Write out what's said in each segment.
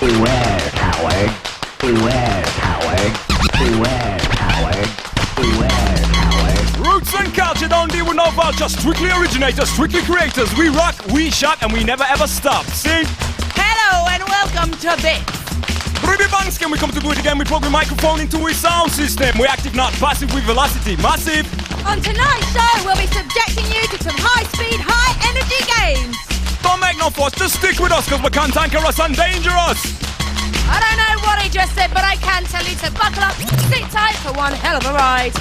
Beware, coward. Beware, coward. Beware, coward. Beware, coward. Roots and culture don't deal with no vulture. Strictly originators, strictly creators. We rock, we shock, and we never ever stop. Sing. Hello and welcome to this. Pretty bangs, can we come to do it again? We plug the microphone into a sound system. We're active, not passive, with velocity. Massive. On tonight's show, we'll be subjecting you to some high-speed, high-energy games. Don't make no fuss, just stick with us, cause we cantankerous and dangerous. I don't know what he just said, but I can tell you to buckle up, sit tight for one hell of a ride.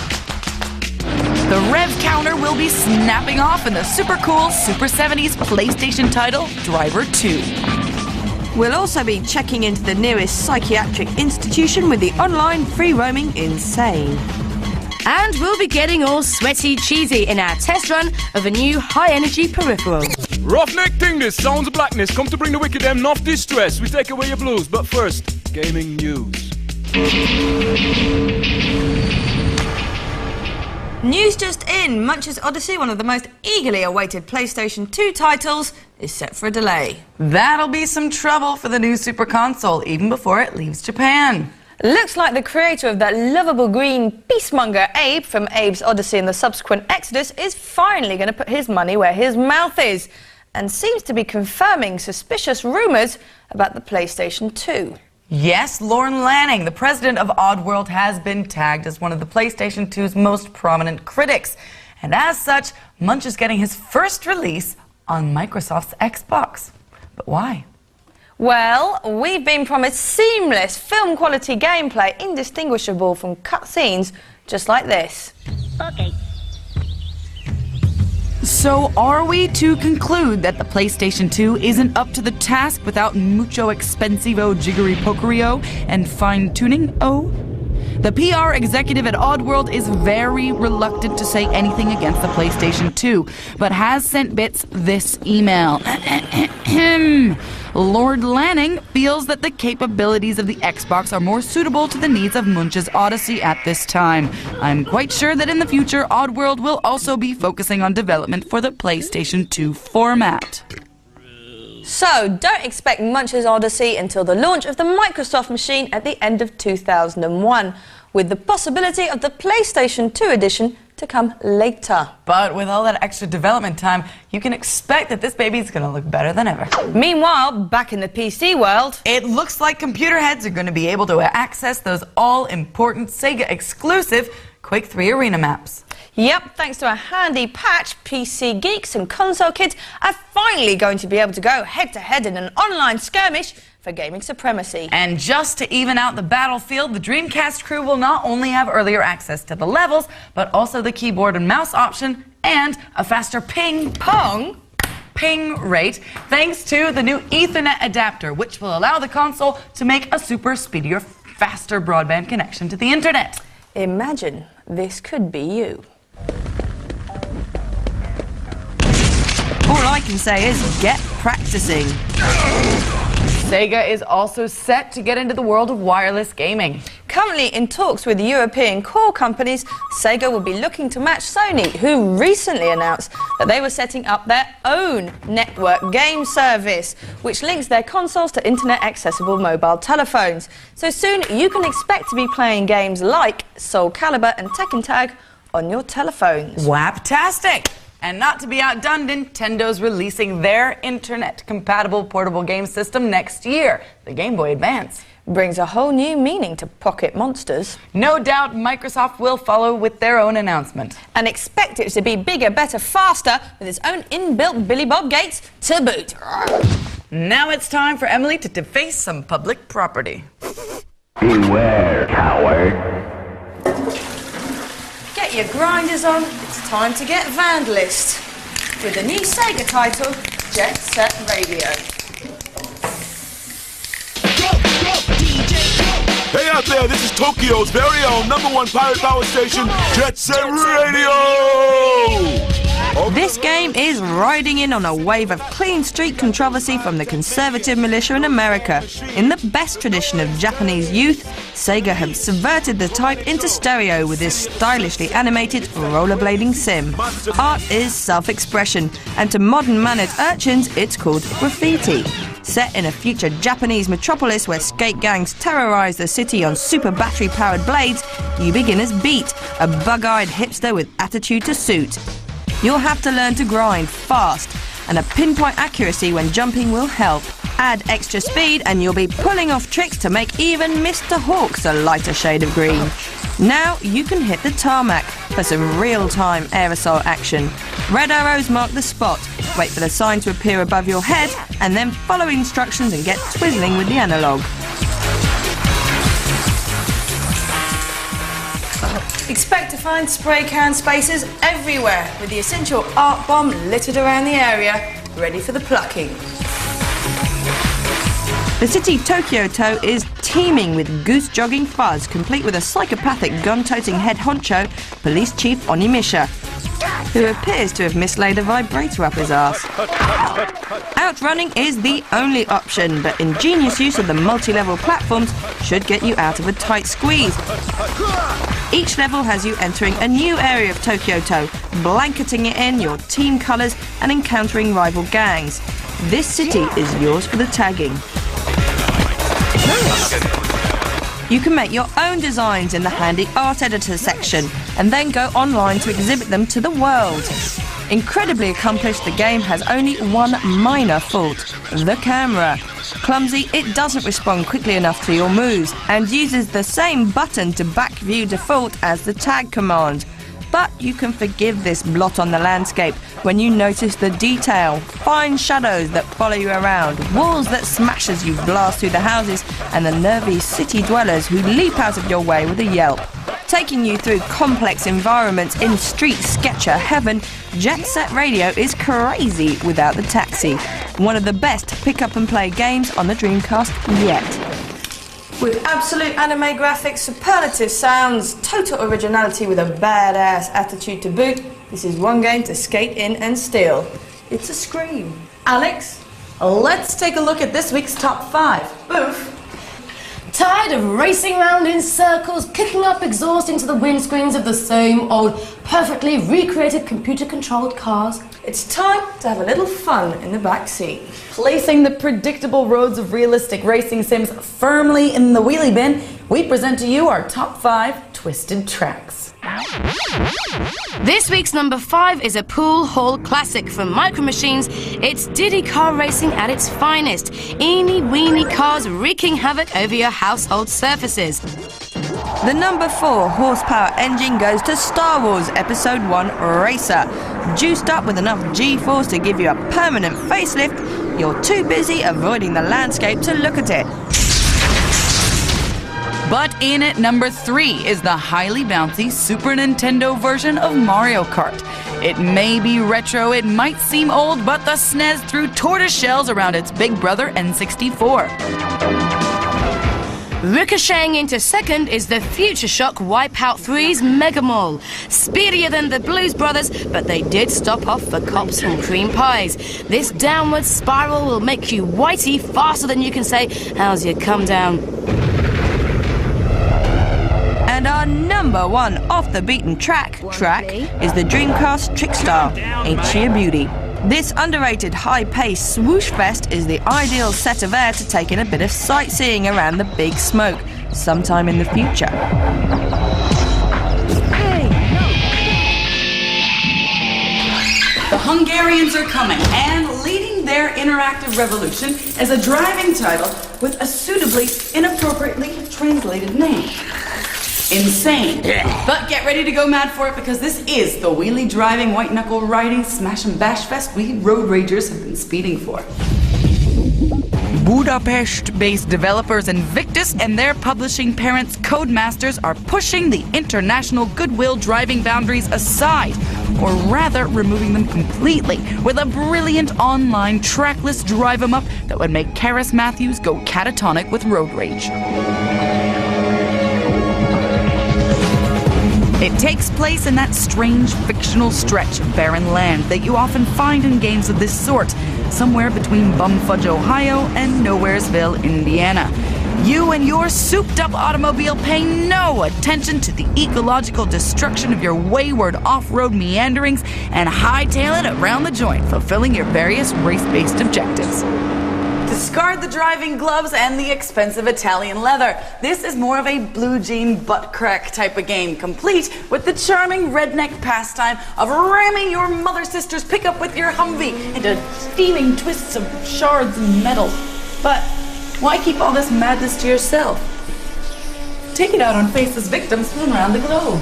The rev counter will be snapping off in the super cool Super 70s PlayStation title, Driver 2. We'll also be checking into the nearest psychiatric institution with the online free-roaming Insane. And we'll be getting all sweaty cheesy in our test run of a new high-energy peripheral. Roughneck thing, this sounds of blackness. Come to bring the wicked them off distress. We take away your blues, but first, gaming news. News just in, Munch's Odyssey, one of the most eagerly awaited PlayStation 2 titles, is set for a delay. That'll be some trouble for the new Super Console, even before it leaves Japan. Looks like the creator of that lovable green peacemonger Abe from Abe's Odyssey and the subsequent Exodus is finally going to put his money where his mouth is, and seems to be confirming suspicious rumours about the PlayStation 2. Yes, Lorne Lanning, the president of Oddworld, has been tagged as one of the PlayStation 2's most prominent critics. And as such, Munch is getting his first release on Microsoft's Xbox. But why? Well, we've been promised seamless film-quality gameplay indistinguishable from cutscenes just like this. Okay. So are we to conclude that the PlayStation 2 isn't up to the task without mucho expensivo jiggery pokerio and fine-tuning? Oh? The PR executive at Oddworld is very reluctant to say anything against the PlayStation 2, but has sent Bits this email. Lord Lanning feels that the capabilities of the Xbox are more suitable to the needs of Munch's Odyssey at this time. I'm quite sure that in the future, Oddworld will also be focusing on development for the PlayStation 2 format. So, don't expect Munch's Odyssey until the launch of the Microsoft machine at the end of 2001, with the possibility of the PlayStation 2 edition to come later. But with all that extra development time, you can expect that this baby's gonna look better than ever. Meanwhile, back in the PC world, it looks like computer heads are gonna be able to access those all-important Sega-exclusive Quake 3 arena maps. Yep, thanks to a handy patch, PC geeks and console kids are finally going to be able to go head-to-head in an online skirmish for gaming supremacy. And just to even out the battlefield, the Dreamcast crew will not only have earlier access to the levels, but also the keyboard and mouse option and a faster ping rate, thanks to the new Ethernet adapter, which will allow the console to make a super speedier, faster broadband connection to the internet. Imagine this could be you. All I can say is get practicing. Sega is also set to get into the world of wireless gaming. Currently in talks with European core companies, Sega will be looking to match Sony, who recently announced that they were setting up their own network game service, which links their consoles to internet-accessible mobile telephones. So soon you can expect to be playing games like Soul Calibur and Tekken Tag on your telephones. Waptastic! And not to be outdone, Nintendo's releasing their internet-compatible portable game system next year, the Game Boy Advance. Brings a whole new meaning to Pocket Monsters. No doubt Microsoft will follow with their own announcement. And expect it to be bigger, better, faster, with its own inbuilt Billy Bob Gates to boot. Now it's time for Emily to deface some public property. Beware, coward. Get your grinders on, it's time to get Vandalist with the new Sega title, Jet Set Radio. Hey out there, this is Tokyo's very own #1 pirate power station, Jet Set Radio! This game is riding in on a wave of clean street controversy from the conservative militia in America. In the best tradition of Japanese youth, Sega have subverted the type into stereo with this stylishly animated rollerblading sim. Art is self-expression, and to modern-mannered urchins, it's called graffiti. Set in a future Japanese metropolis where skate gangs terrorize the city on super battery-powered blades, you begin as Beat, a bug-eyed hipster with attitude to suit. You'll have to learn to grind fast, and a pinpoint accuracy when jumping will help. Add extra speed and you'll be pulling off tricks to make even Mr. Hawks a lighter shade of green. Now you can hit the tarmac for some real-time aerosol action. Red arrows mark the spot. Wait for the sign to appear above your head and then follow instructions and get twizzling with the analog. Expect to find spray can spaces everywhere, with the essential art bomb littered around the area, ready for the plucking. The city Tokyo-to is teeming with goose-jogging fuzz, complete with a psychopathic gun-toting head honcho, Police Chief Onimisha, who appears to have mislaid a vibrator up his ass. Outrunning is the only option, but ingenious use of the multi-level platforms should get you out of a tight squeeze. Each level has you entering a new area of Tokyo-to, blanketing it in your team colours and encountering rival gangs. This city is yours for the tagging. You can make your own designs in the handy art editor section and then go online to exhibit them to the world. Incredibly accomplished, the game has only one minor fault: the camera. Clumsy, it doesn't respond quickly enough to your moves and uses the same button to back view default as the tag command. But you can forgive this blot on the landscape when you notice the detail, fine shadows that follow you around, walls that smash as you blast through the houses, and the nervy city dwellers who leap out of your way with a yelp. Taking you through complex environments in street sketcher heaven, Jet Set Radio is crazy without the taxi. One of the best pick-up-and-play games on the Dreamcast yet. With absolute anime graphics, superlative sounds, total originality with a badass attitude to boot, this is one game to skate in and steal. It's a scream. Alex, let's take a look at this week's top 5. Boof. Tired of racing round in circles, kicking up exhaust into the windscreens of the same old, perfectly recreated computer-controlled cars? It's time to have a little fun in the back seat. Placing the predictable roads of realistic racing sims firmly in the wheelie bin, we present to you our top 5 twisted tracks. This week's number 5 is a pool hall classic from Micro Machines. It's Diddy Car Racing at its finest. Eeny-weeny cars wreaking havoc over your household surfaces. The number 4 horsepower engine goes to Star Wars Episode 1 Racer. Juiced up with enough G-force to give you a permanent facelift, you're too busy avoiding the landscape to look at it. But in at number 3 is the highly bouncy Super Nintendo version of Mario Kart. It may be retro, it might seem old, but the SNES threw tortoise shells around its big brother N64. Ricocheting into second is the Future Shock Wipeout 3's Mega Mall. Speedier than the Blues Brothers, but they did stop off for cops and cream pies. This downward spiral will make you whitey faster than you can say, "How's your come down?" And our number 1 off the beaten track is the Dreamcast Trickstar, Ain't She a Beauty? This underrated high-paced swoosh fest is the ideal set of air to take in a bit of sightseeing around the Big Smoke, sometime in the future. The Hungarians are coming, and leading their interactive revolution is a driving title with a suitably inappropriately translated name. Insane. But get ready to go mad for it, because this is the wheelie driving, white knuckle riding, smash and bash fest we road ragers have been speeding for. Budapest-based developers Invictus and their publishing parents Codemasters are pushing the international goodwill driving boundaries aside, or rather removing them completely, with a brilliant online trackless drive 'em up that would make Karis Matthews go catatonic with road rage. It takes place in that strange fictional stretch of barren land that you often find in games of this sort, somewhere between Bumfudge, Ohio and Nowheresville, Indiana. You and your souped-up automobile pay no attention to the ecological destruction of your wayward off-road meanderings and hightail it around the joint, fulfilling your various race-based objectives. Discard the driving gloves and the expensive Italian leather. This is more of a blue jean butt crack type of game, complete with the charming redneck pastime of ramming your mother-sister's pickup with your Humvee into steaming twists of shards and metal. But why keep all this madness to yourself? Take it out on faceless victims from around the globe.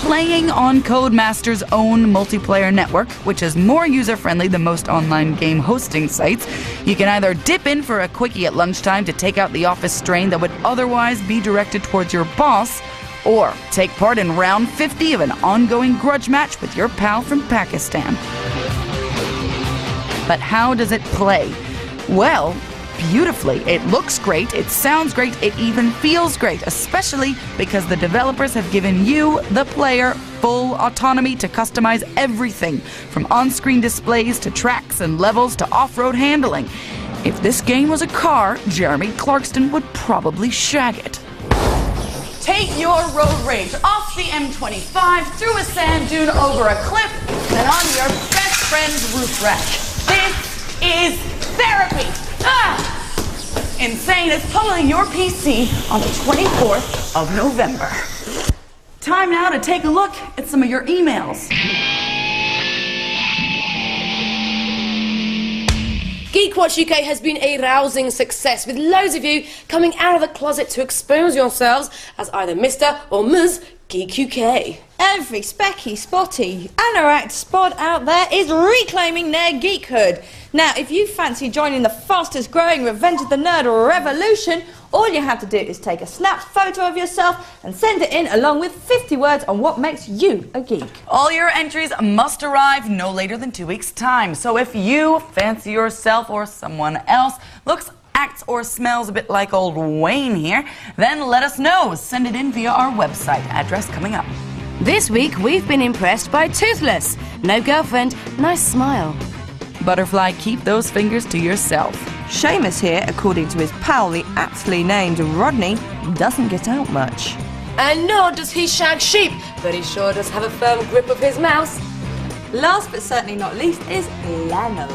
Playing on Codemaster's own multiplayer network, which is more user-friendly than most online game hosting sites, you can either dip in for a quickie at lunchtime to take out the office strain that would otherwise be directed towards your boss, or take part in round 50 of an ongoing grudge match with your pal from Pakistan. But how does it play? Well, beautifully. It looks great, it sounds great, it even feels great, especially because the developers have given you, the player, full autonomy to customize everything, from on-screen displays to tracks and levels to off-road handling. If this game was a car, Jeremy Clarkston would probably shag it. Take your road rage off the M25, through a sand dune, over a cliff, and on your best friend's roof rack. This is therapy! Insane is pummeling your PC on the 24th of November. Time now to take a look at some of your emails. GeekWatch UK has been a rousing success, with loads of you coming out of the closet to expose yourselves as either Mr. or Ms. Geek UK. Every specky, spotty, anorak spot out there is reclaiming their geekhood. Now, if you fancy joining the fastest growing Revenge of the Nerd revolution, all you have to do is take a snap photo of yourself and send it in along with 50 words on what makes you a geek. All your entries must arrive no later than 2 weeks' time. So if you fancy yourself or someone else looks, acts, or smells a bit like old Wayne here, then let us know. Send it in via our website. Address coming up. This week we've been impressed by Toothless. No girlfriend, nice smile. Butterfly, keep those fingers to yourself. Seamus here, according to his pal, the aptly named Rodney, doesn't get out much. And nor does he shag sheep, but he sure does have a firm grip of his mouse. Last but certainly not least is Lionel.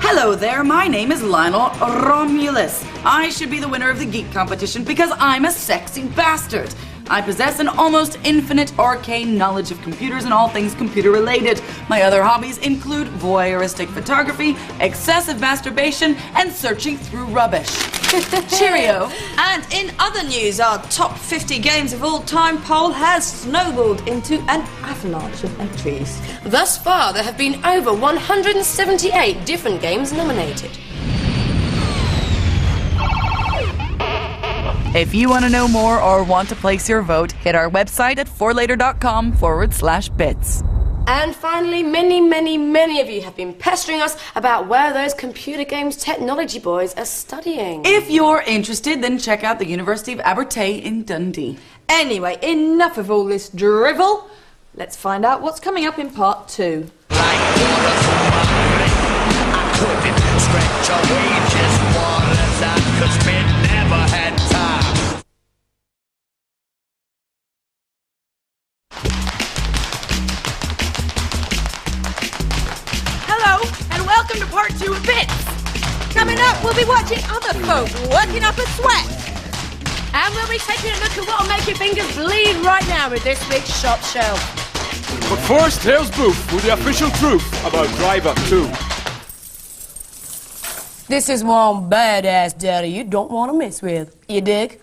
Hello there, my name is Lionel Romulus. I should be the winner of the geek competition because I'm a sexy bastard. I possess an almost infinite arcane knowledge of computers and all things computer-related. My other hobbies include voyeuristic photography, excessive masturbation, and searching through rubbish. Cheerio. And in other news, our top 50 games of all time poll has snowballed into an avalanche of entries. Thus far, there have been over 178 different games nominated. If you want to know more or want to place your vote, hit our website at forlater.com/bits. And finally, many of you have been pestering us about where those computer games technology boys are studying. If you're interested, then check out the University of Abertay in Dundee. Anyway, enough of all this drivel. Let's find out what's coming up in part 2. Hello, and welcome to part 2 of Bits. Coming up, we'll be watching other folk working up a sweat. And we'll be taking a look at what'll make your fingers bleed right now with this week's Shop Shelf. But first, here's Booth with the official truth about Driver 2. This is one badass daddy you don't want to mess with. You dig?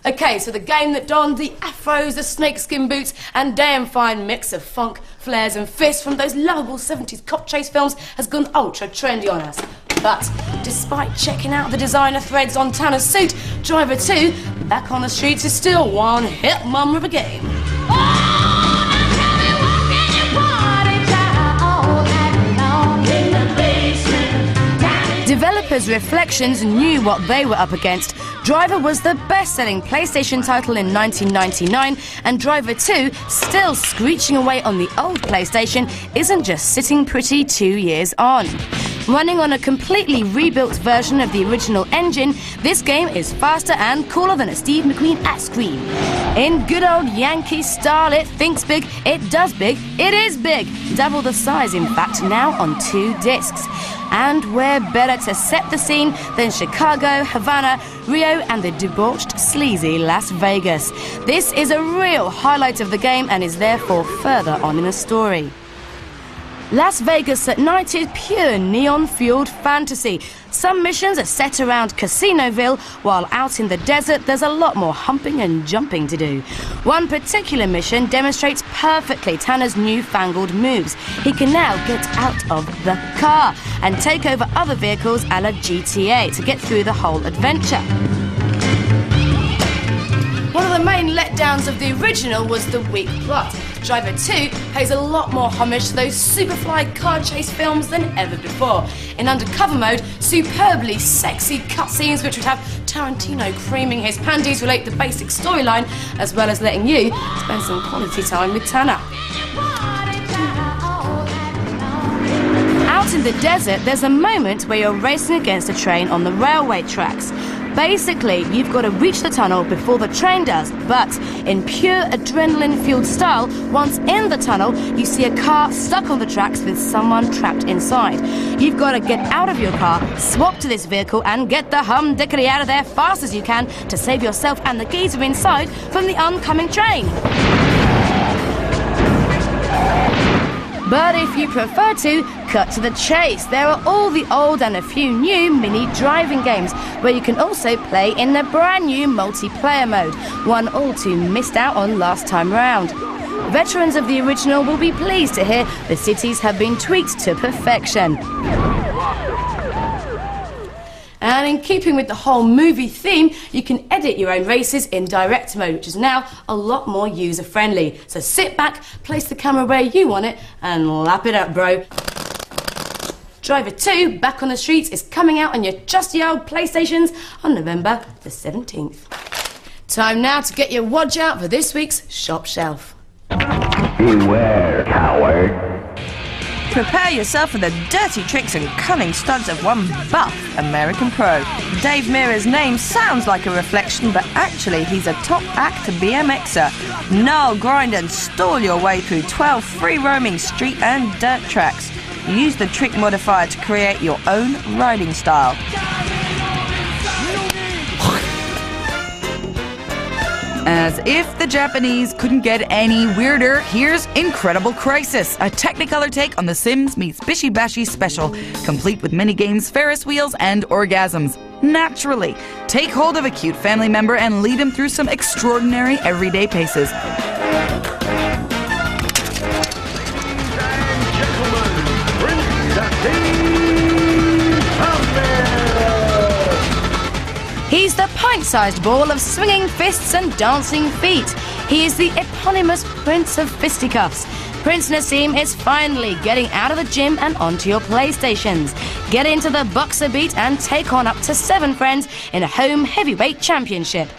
Okay, so the game that donned the afros, the snakeskin boots, and damn fine mix of funk, flares, and fists from those lovable 70s cop chase films has gone ultra trendy on us. But despite checking out the designer threads on Tanner's suit, Driver 2, back on the streets, is still one hit mum of a game. Developers Reflections knew what they were up against. Driver was the best-selling PlayStation title in 1999, and Driver 2, still screeching away on the old PlayStation, isn't just sitting pretty 2 years on. Running on a completely rebuilt version of the original engine, this game is faster and cooler than a Steve McQueen ice cream. In good old Yankee style, it thinks big, it does big, it is big. Double the size, in fact, now on 2 discs. And where better to set the scene than Chicago, Havana, Rio and the debauched, sleazy Las Vegas. This is a real highlight of the game and is therefore further on in the story. Las Vegas at night is pure neon-fueled fantasy. Some missions are set around Casinoville, while out in the desert there's a lot more humping and jumping to do. One particular mission demonstrates perfectly Tanner's newfangled moves. He can now get out of the car and take over other vehicles a la GTA to get through the whole adventure. One of the main letdowns of the original was the weak plot. Driver 2 pays a lot more homage to those Superfly car chase films than ever before. In undercover mode, superbly sexy cutscenes which would have Tarantino creaming his panties relate the basic storyline, as well as letting you spend some quality time with Tanner. Out in the desert, there's a moment where you're racing against a train on the railway tracks. Basically, you've got to reach the tunnel before the train does, but in pure adrenaline-fueled style, once in the tunnel, you see a car stuck on the tracks with someone trapped inside. You've got to get out of your car, swap to this vehicle, and get the humdickety out of there fast as you can to save yourself and the geezer inside from the oncoming train. But if you prefer to, cut to the chase. There are all the old and a few new mini driving games, where you can also play in the brand new multiplayer mode, one all too missed out on last time round. Veterans of the original will be pleased to hear the cities have been tweaked to perfection. And in keeping with the whole movie theme, you can edit your own races in direct mode, which is now a lot more user-friendly. So sit back, place the camera where you want it, and lap it up, bro. Driver 2, Back on the Streets, is coming out on your trusty old PlayStations on November the 17th. Time now to get your watch out for this week's Shop Shelf. Beware, coward. Prepare yourself for the dirty tricks and cunning stunts of one buff American pro. Dave Mirra's name sounds like a reflection, but actually he's a top act BMXer. Gnarl, grind and stall your way through 12 free-roaming street and dirt tracks. Use the trick modifier to create your own riding style. As if the Japanese couldn't get any weirder, here's Incredible Crisis, a Technicolor take on The Sims meets Bishi Bashi Special, complete with minigames, Ferris wheels, and orgasms. Naturally, take hold of a cute family member and lead him through some extraordinary everyday paces. He's the pint-sized ball of swinging fists and dancing feet. He is the eponymous Prince of Fisticuffs. Prince Nassim is finally getting out of the gym and onto your PlayStations. Get into the boxer beat and take on up to 7 friends in a home heavyweight championship.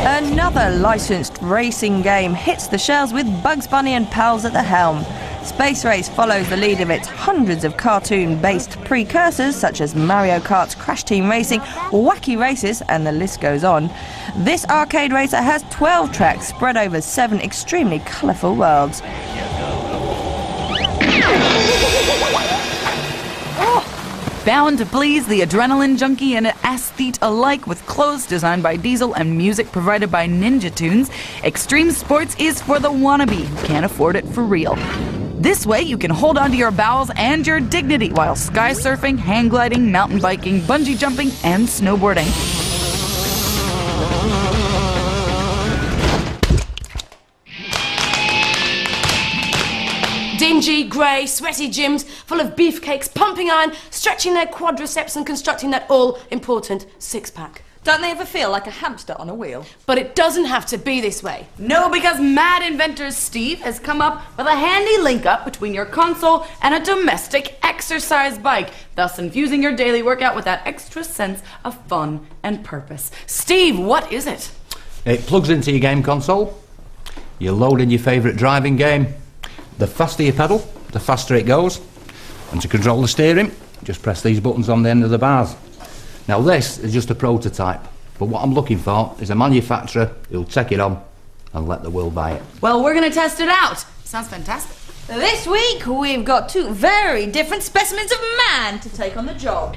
Another licensed racing game hits the shelves with Bugs Bunny and pals at the helm. Space Race follows the lead of its hundreds of cartoon-based precursors such as Mario Kart's Crash Team Racing, Wacky Races, and the list goes on. This arcade racer has 12 tracks spread over 7 extremely colourful worlds. Bound to please the adrenaline junkie and aesthete alike, with clothes designed by Diesel and music provided by Ninja Tunes, Extreme Sports is for the wannabe who can't afford it for real. This way you can hold on to your bowels and your dignity while sky surfing, hang gliding, mountain biking, bungee jumping, and snowboarding. Dingy, grey, sweaty gyms full of beefcakes pumping iron, stretching their quadriceps and constructing that all-important six-pack. Don't they ever feel like a hamster on a wheel? But it doesn't have to be this way. No, because Mad Inventor Steve has come up with a handy link-up between your console and a domestic exercise bike, thus infusing your daily workout with that extra sense of fun and purpose. Steve, what is it? It plugs into your game console. You load in your favourite driving game. The faster you pedal, the faster it goes. And to control the steering, just press these buttons on the end of the bars. Now this is just a prototype, but what I'm looking for is a manufacturer who'll take it on and let the world buy it. Well, we're going to test it out. Sounds fantastic. This week, we've got two very different specimens of man to take on the job.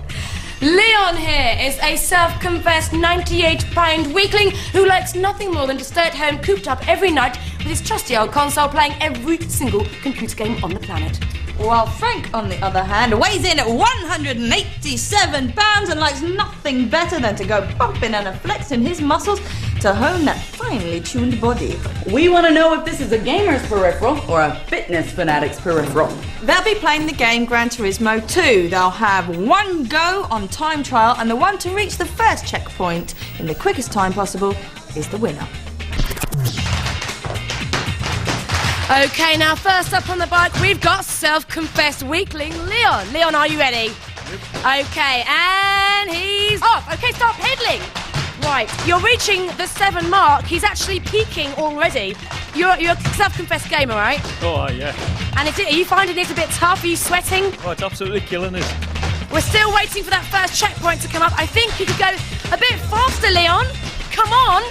Leon here is a self-confessed 98-pound weakling who likes nothing more than to stay at home cooped up every night with his trusty old console playing every single computer game on the planet. While Frank, on the other hand, weighs in at 187 pounds and likes nothing better than to go bumping and flexing his muscles to hone that finely tuned body. We want to know if this is a gamer's peripheral or a fitness fanatic's peripheral. They'll be playing the game Gran Turismo 2. They'll have one go on time trial, and the one to reach the first checkpoint in the quickest time possible is the winner. Okay, now first up on the bike, we've got self-confessed weakling Leon. Leon, are you ready? Okay, and he's off. Okay, stop pedaling. Right, you're reaching the 7 mark. He's actually peaking already. You're a self-confessed gamer, right? Oh, yeah. And are you finding it a bit tough? Are you sweating? Oh, it's absolutely killing us. We're still waiting for that first checkpoint to come up. I think you could go a bit faster, Leon. Come on.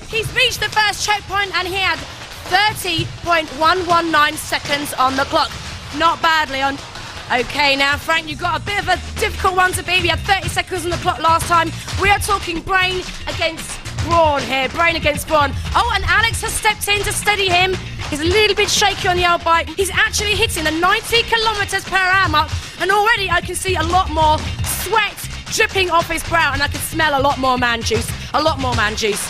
He's reached the first checkpoint and he had 30.119 seconds on the clock. Not bad, Leon. Okay, now, Frank, you've got a bit of a difficult one to beat. We had 30 seconds on the clock last time. We are talking brain against brawn here. Brain against brawn. Oh, and Alex has stepped in to steady him. He's a little bit shaky on the old bike. He's actually hitting the 90 kilometres per hour mark. And already I can see a lot more sweat dripping off his brow. And I can smell a lot more man juice. A lot more man juice.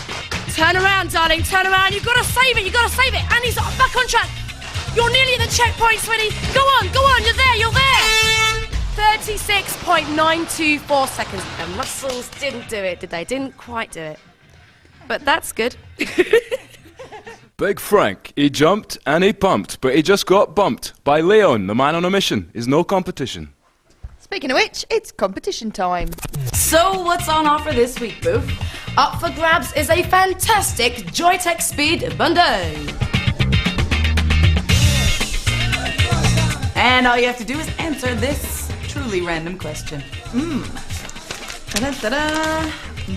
Turn around, darling, turn around. You've got to save it, you've got to save it. And he's back on track. You're nearly at the checkpoint, sweetie. Go on, you're there, you're there. 36.924 seconds. The muscles didn't do it, did they? Didn't quite do it. But that's good. Big Frank, he jumped and he pumped, but he just got bumped by Leon, the man on a mission. Is no competition. Speaking of which, it's competition time. So, what's on offer this week, Boof? Up for grabs is a fantastic Joytech Speed Bundle. And all you have to do is answer this truly random question. Ta-da-ta-da.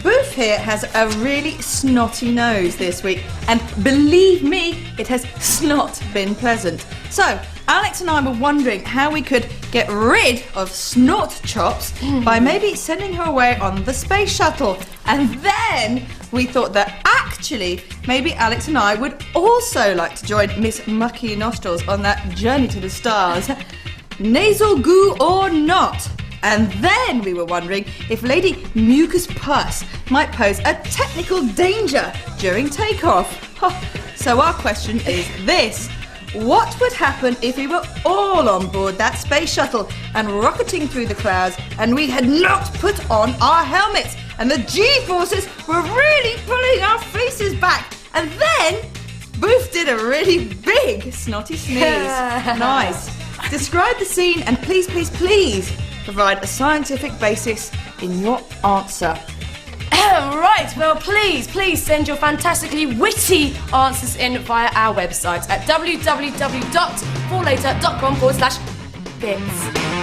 Boof here has a really snotty nose this week, and believe me, it has not been pleasant. So, Alex and I were wondering how we could get rid of snot chops by maybe sending her away on the space shuttle. And then we thought that actually maybe Alex and I would also like to join Miss Mucky Nostrils on that journey to the stars. Nasal goo or not. And then we were wondering if Lady Mucus Pus might pose a technical danger during takeoff. So our question is this. What would happen if we were all on board that space shuttle and rocketing through the clouds and we had not put on our helmets and the G-forces were really pulling our faces back? And then Boof did a really big snotty sneeze. Nice. Describe the scene and please, please, please provide a scientific basis in your answer. Right, well, please send your fantastically witty answers in via our website at www.forlater.com/bits.